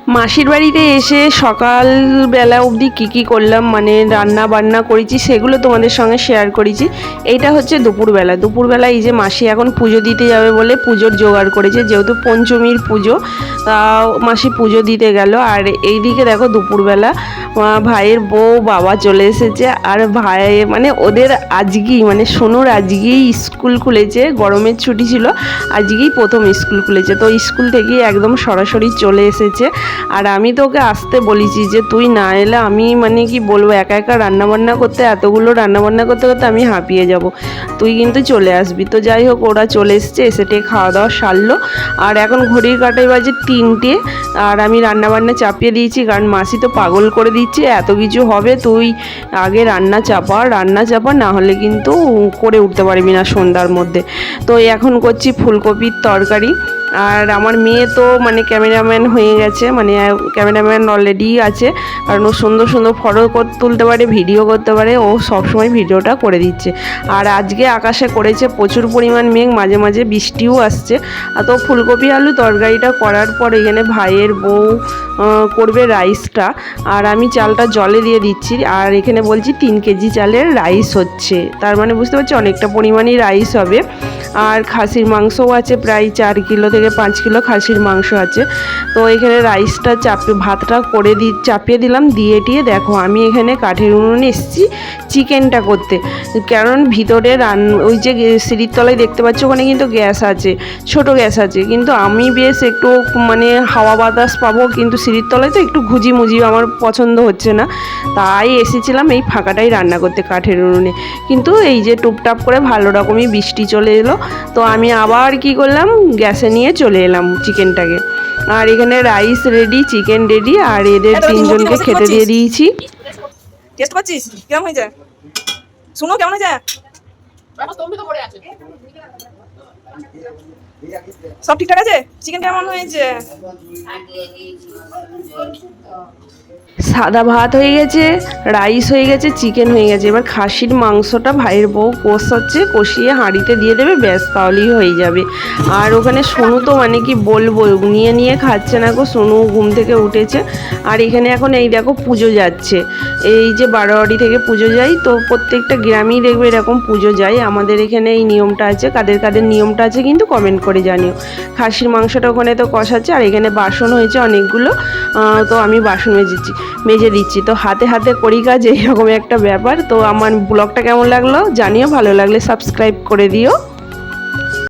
মাসির বাড়িতে এসে সকালবেলা অবধি কী করলাম, মানে রান্না বান্না করেছি সেগুলো তোমাদের সঙ্গে শেয়ার করেছি। এইটা হচ্ছে দুপুরবেলা এই যে মাসি এখন পুজো দিতে যাবে বলে পুজোর জোগাড় করেছে, যেহেতু পঞ্চমীর পুজো, তা মাসি পুজো দিতে গেল। আর এইদিকে দেখো দুপুরবেলা ভাইয়ের বউ বাবা চলে এসেছে। আর ভাই মানে ওদের আজকেই মানে সোনুর আজকেই স্কুল খুলেছে, গরমের ছুটি ছিল, আজকেই প্রথম স্কুল খুলেছে, তো স্কুল থেকেই একদম সরাসরি চলে এসেছে। আর আমি তো ওকে আসতে বলেছি যে তুই না এলে আমি মানে কি বলবো, একা একা রান্নাবান্না করতে, এতগুলো রান্নাবান্না করতে করতে আমি হাঁপিয়ে যাব, তুই কিন্তু চলে আসবি। তো যাই হোক ওরা চলে এসছে, এসে খাওয়া দাওয়া সারলো। আর এখন ঘড়ির কাঁটায় বাজে 3টে। আর আমি রান্নাবান্না চাপিয়ে দিয়েছি, কারণ মাসি তো পাগল করে দিচ্ছে, এত কিছু হবে তুই আগে রান্না চাপা, না হলে কিন্তু করে উঠতে পারবি না সন্ধ্যার মধ্যে। তো এখন করছি ফুলকপির তরকারি। আর আমার মেয়ে তো মানে ক্যামেরাম্যান হয়ে গেছে, মানে ক্যামেরাম্যান অলরেডি আছে, কারণ ও সুন্দর সুন্দর ফটো তুলতে পারে, ভিডিও করতে পারে, ও সবসময় ভিডিওটা করে দিচ্ছে। আর আজকে আকাশে করেছে প্রচুর পরিমাণ মেঘ, মাঝে মাঝে বৃষ্টিও আসছে। আর তো ফুলকপি আলু তরকারিটা করার পর এখানে ভাইয়ের বউ করবে রাইসটা, আর আমি চালটা জলে দিয়ে দিচ্ছি। আর এখানে বলছি 3 কেজি চালের রাইস হচ্ছে, তার মানে বুঝতে পারছি অনেকটা পরিমাণই রাইস হবে। আর খাসির মাংসও আছে, প্রায় 4 কিলো থেকে 5 কিলো খাসির মাংস আছে। তো এখানে রাইসটা ভাতটা করে চাপিয়ে দিলাম, দিয়ে দেখো আমি এখানে কাঠের উনুনে এসেছি চিকেনটা করতে, কারণ ভিতরে ওই যে সিঁড়ির তলায় দেখতে পাচ্ছ ওখানে কিন্তু গ্যাস আছে, ছোট গ্যাস আছে, কিন্তু আমি বেশ একটু মানে হাওয়া বাতাস পাবো, কিন্তু সিঁড়ির তলায় তো একটু ঘুজি আমার পছন্দ হচ্ছে না, তাই এসেছিলাম এই ফাঁকাটাই রান্না করতে কাঠের উনুনে। কিন্তু এই যে টুপটাপ করে ভালো রকমই বৃষ্টি চলে এলো, তো আমি আবার কি করলাম, গ্যাসে নিয়ে চলে এলাম চিকেনটাকে। আর এখানে রাইস রেডি, চিকেন রেডি, আর এদের 3জনকে খেতে দিয়ে দিয়েছি। টেস্ট করছিস কেমন হয়েছে? শুনো কেমন হয়েছে? সব ঠিকঠাক আছে? চিকেন কেমন হয়েছে? সাদা ভাত হয়ে গেছে, রাইস হয়ে গেছে, চিকেন হয়ে গেছে। এবার খাসির মাংসটা ভাইয়ের বউ কষাচ্ছে, কষিয়ে হাঁড়িতে দিয়ে দেবে, ব্যাস তাহলেই হয়ে যাবে। আর ওখানে সোনু তো মানে কি বলবো, নিয়ে খাচ্ছে না গো, সোনু ঘুম থেকে উঠেছে। আর এখানে এখন এই দেখো পুজো যাচ্ছে, এই যে বারোয়ারি থেকে পুজো যায়, তো প্রত্যেকটা গ্রামেই দেখবে এরকম পুজো যায়। আমাদের এখানে এই নিয়মটা আছে, কাদের কাদের নিয়মটা আছে কিন্তু কমেন্ট করে জানিও। খাসির মাংসটা ওখানে তো কষাচ্ছে, আর এখানে বাসন হয়েছে অনেকগুলো, তো আমি বাসন মেজে দিচ্ছি। তো হাতে হাতে করি কাজ, এইরকম একটা ব্যাপার। তো আমার ব্লগটা কেমন লাগলো জানিও, ভালো লাগলে সাবস্ক্রাইব করে দিও।